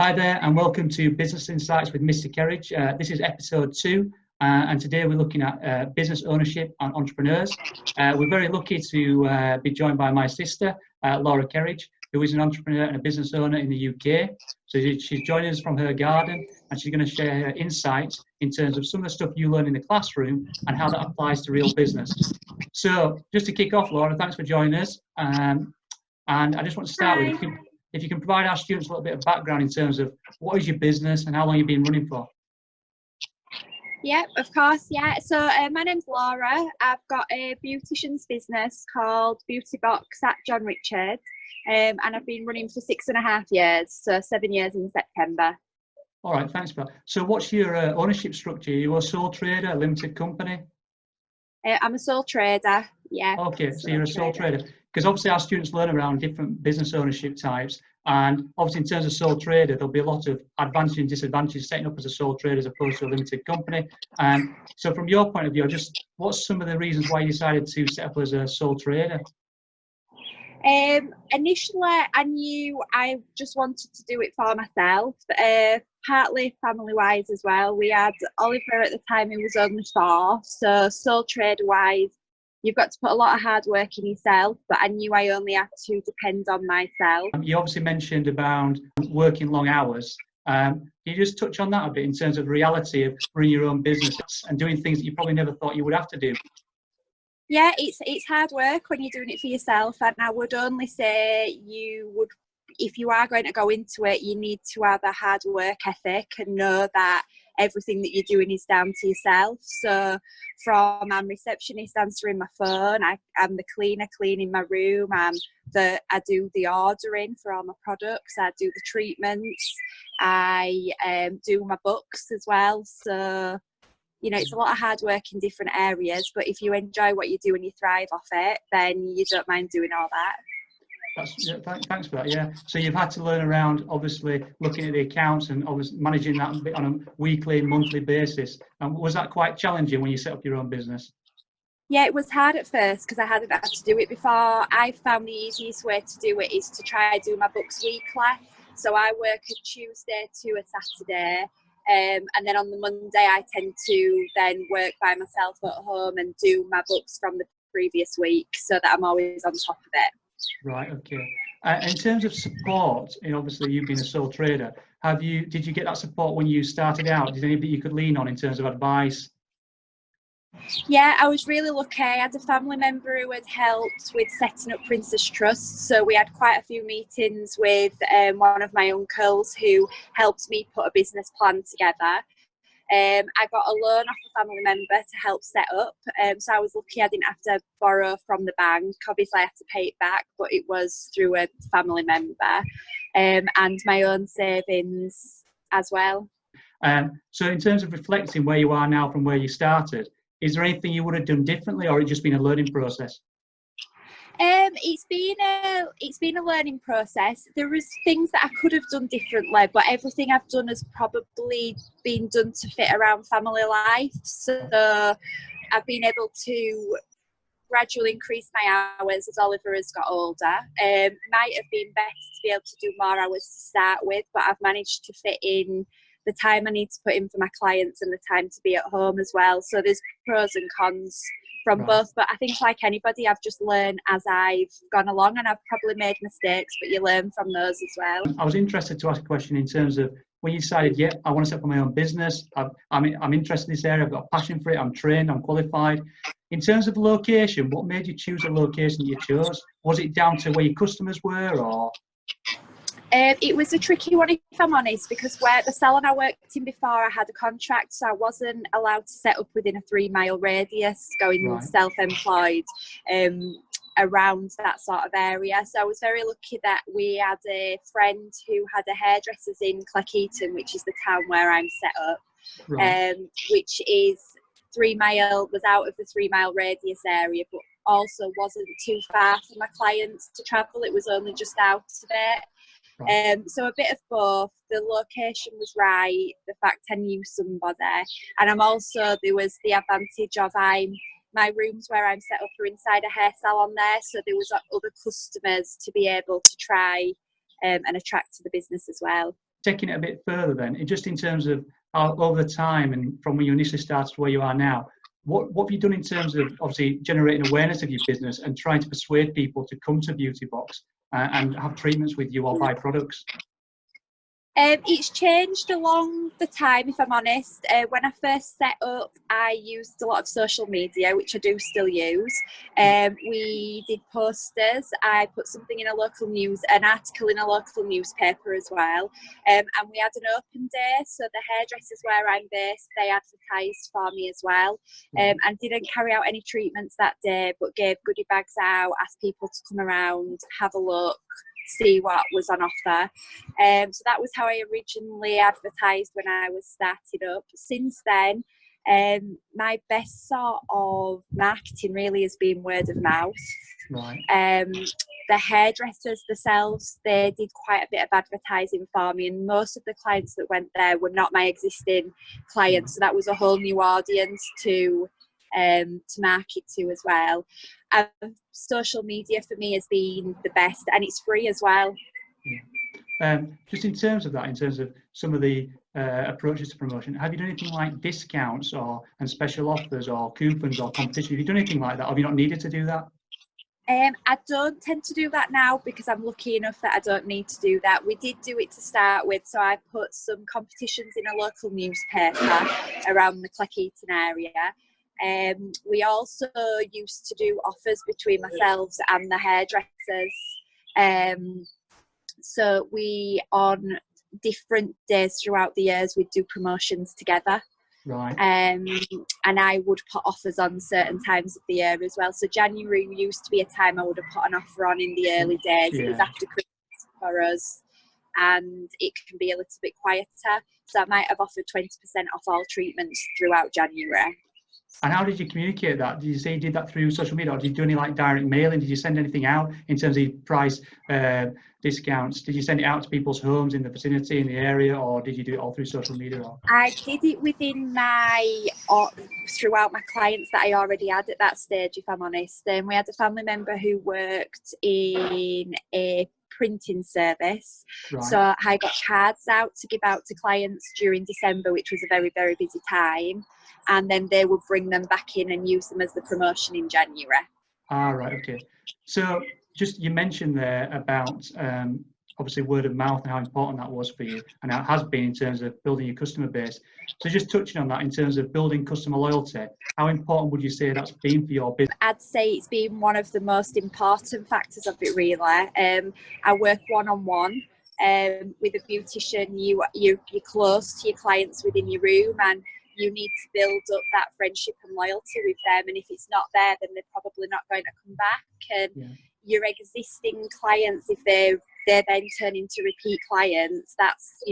Hi there, and welcome to Business Insights with Mr. Kerridge. This is episode 2, and today we're looking at business ownership and entrepreneurs. We're very lucky to be joined by my sister, Laura Kerridge, who is an entrepreneur and a business owner in the UK. So she's joining us from her garden, and she's going to share her insights in terms of some of the stuff you learn in the classroom and how that applies to real business. So just to kick off, Laura, thanks for joining us. And I just want to start with, if you can provide our students a little bit of background in terms of what is your business and how long you've been running for. Yeah, of course. Yeah. So my name's Laura. I've got a beautician's business called Beauty Box at John Richards, and I've been running for 6.5 years, so 7 years in September. All right, thanks for that. So what's your ownership structure? Are you a sole trader, a limited company? I'm a sole trader, yeah. Okay, so you're a sole trader. Because obviously our students learn around different business ownership types, and obviously in terms of sole trader, there'll be a lot of advantages and disadvantages setting up as a sole trader as opposed to a limited company. So from your point of view, just what's some of the reasons why you decided to set up as a sole trader? Initially, I knew I just wanted to do it for myself, partly family-wise as well. We had Oliver at the time, who was only 4, so sole trader-wise, you've got to put a lot of hard work in yourself, but I knew I only had to depend on myself. You obviously mentioned about working long hours. Can you just touch on that a bit in terms of the reality of running your own business and doing things that you probably never thought you would have to do? Yeah, it's hard work when you're doing it for yourself, and I would only say if you are going to go into it, you need to have a hard work ethic and know that everything that you're doing is down to yourself. So from I'm receptionist answering my phone, I'm the cleaner cleaning my room, I do the ordering for all my products, I do the treatments, I do my books as well. So it's a lot of hard work in different areas, but if you enjoy what you do and you thrive off it, then you don't mind doing all that. Thanks for that. Yeah. So you've had to learn around, obviously, looking at the accounts and obviously managing that on a weekly and monthly basis. And was that quite challenging when you set up your own business? Yeah, it was hard at first because I hadn't had to do it before. I found the easiest way to do it is to try and do my books weekly. So I work a Tuesday to a Saturday. And then on the Monday, I tend to then work by myself at home and do my books from the previous week so that I'm always on top of it. Right, okay. In terms of support, obviously you've been a sole trader. Did you get that support when you started out? Did anybody you could lean on in terms of advice? Yeah, I was really lucky. I had a family member who had helped with setting up Princess Trust. So we had quite a few meetings with one of my uncles who helped me put a business plan together. I got a loan off a family member to help set up. So I was lucky I didn't have to borrow from the bank. Obviously, I had to pay it back, but it was through a family member, and my own savings as well. So in terms of reflecting where you are now from where you started, is there anything you would have done differently, or has it just been a learning process? It's been a learning process. There was things that I could have done differently, but everything I've done has probably been done to fit around family life. So I've been able to gradually increase my hours as Oliver has got older. Might have been better to be able to do more hours to start with, but I've managed to fit in the time I need to put in for my clients and the time to be at home as well. So there's pros and cons from both, but I think like anybody, I've just learned as I've gone along, and I've probably made mistakes, but you learn from those as well. I was interested to ask a question in terms of when you decided, yeah, I want to set up my own business, I'm interested in this area, I've got a passion for it, I'm trained, I'm qualified. In terms of location, what made you choose a location that you chose? Was it down to where your customers were, or? It was a tricky one, if I'm honest, because where the salon I worked in before, I had a contract, so I wasn't allowed to set up within a 3-mile radius, going self-employed around that sort of area. So I was very lucky that we had a friend who had a hairdresser's in Cleckheaton, which is the town where I'm set up, which is 3-mile, was out of the 3-mile radius area, but also wasn't too far for my clients to travel. It was only just out of it. So a bit of both. The location was right, the fact I knew somebody, and there was the advantage of my rooms where I'm set up are inside a hair salon there, so there was other customers to be able to try and attract to the business as well. taking it a bit further then, just in terms of how over the time and from when you initially started to where you are now, what have you done in terms of obviously generating awareness of your business and trying to persuade people to come to Beauty Box and have treatments with you or buy products? It's changed along the time, if I'm honest. When I first set up, I used a lot of social media, which I do still use. We did posters. I put something in an article in a local newspaper as well. And we had an open day, so the hairdressers where I'm based, they advertised for me as well. And didn't carry out any treatments that day, but gave goodie bags out, asked people to come around, have a look, see what was on offer. So that was how I originally advertised when I was starting up. Since then, my best sort of marketing really has been word of mouth. Right. The hairdressers themselves, they did quite a bit of advertising for me, and most of the clients that went there were not my existing clients, so that was a whole new audience to market to as well. Social media for me has been the best, and it's free as well. Just in terms of that, in terms of some of the approaches to promotion, have you done anything like discounts and special offers or coupons or competition? Have you done anything like that? Have you not needed to do that? I don't tend to do that now because I'm lucky enough that I don't need to do that. We did do it to start with, so I put some competitions in a local newspaper around the Cleckheaton area. We also used to do offers between myself and the hairdressers. So we, on different days throughout the years, we'd do promotions together. Right. And I would put offers on certain times of the year as well. So January used to be a time I would have put an offer on in the early days. Yeah. It was after Christmas for us, and it can be a little bit quieter. So I might have offered 20% off all treatments throughout January. And how did you communicate that? Did you say you did that through social media, or did you do any like direct mailing? Did you send anything out in terms of price discounts? Did you send it out to people's homes in the vicinity, in the area, or did you do it all through social media? I did it within throughout my clients that I already had at that stage, if I'm honest. We had a family member who worked in a printing service. Right. So I got cards out to give out to clients during December, which was a very, very busy time. And then they would bring them back in and use them as the promotion in January. Ah, right, okay. So just you mentioned there about obviously word of mouth and how important that was for you, and how it has been in terms of building your customer base. So just touching on that in terms of building customer loyalty, how important would you say that's been for your business? I'd say it's been one of the most important factors of it, really. I work one-on-one with a beautician. You're close to your clients within your room, and you need to build up that friendship and loyalty with them. And if it's not there, then they're probably not going to come back. And your existing clients, if they then turn into repeat clients, that's,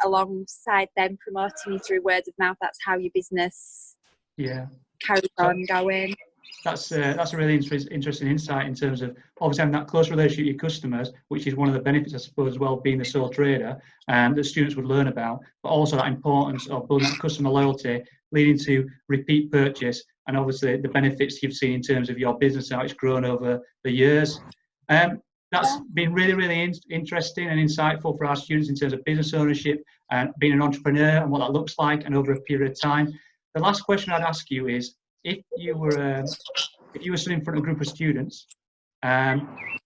alongside them promoting you through word of mouth, that's how your business carries on going. That's a really interesting insight in terms of obviously having that close relationship with your customers, which is one of the benefits, I suppose, as well, being the sole trader, that students would learn about, but also that importance of building that customer loyalty, leading to repeat purchase, and obviously the benefits you've seen in terms of your business, how it's grown over the years. That's been really, really interesting and insightful for our students in terms of business ownership and being an entrepreneur and what that looks like and over a period of time. The last question I'd ask you is, if you were stood in front of a group of students,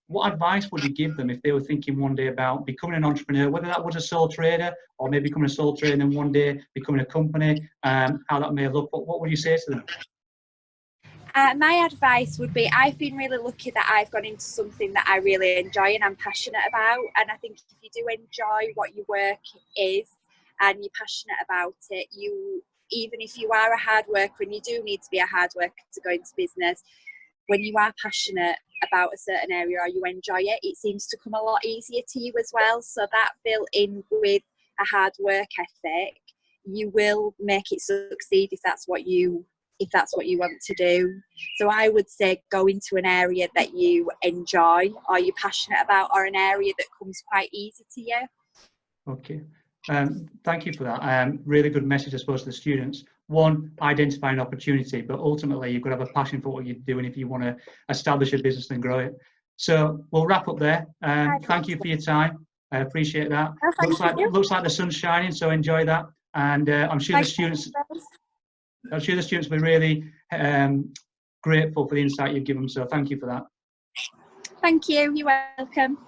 what advice would you give them if they were thinking one day about becoming an entrepreneur, whether that was a sole trader or maybe becoming a sole trader and then one day becoming a company, how that may look? What would you say to them? My advice would be, I've been really lucky that I've gone into something that I really enjoy and I'm passionate about. And I think if you do enjoy what your work is and you're passionate about it, even if you are a hard worker, and you do need to be a hard worker to go into business, when you are passionate about a certain area or you enjoy it, it seems to come a lot easier to you as well. So that built in with a hard work ethic, you will make it succeed if that's what you want to do. So I would say go into an area that you enjoy or you're passionate about, or an area that comes quite easy to you. Okay. Thank you for that. Really good message, I suppose, to the students. One, identify an opportunity, but ultimately you've got to have a passion for what you're doing if you want to establish a business and grow it. So we'll wrap up there. Thank you for your time. I appreciate that. Oh, looks like the sun's shining, so enjoy that. And I'm sure the students will be really grateful for the insight you've given them. So thank you for that. Thank you. You're welcome.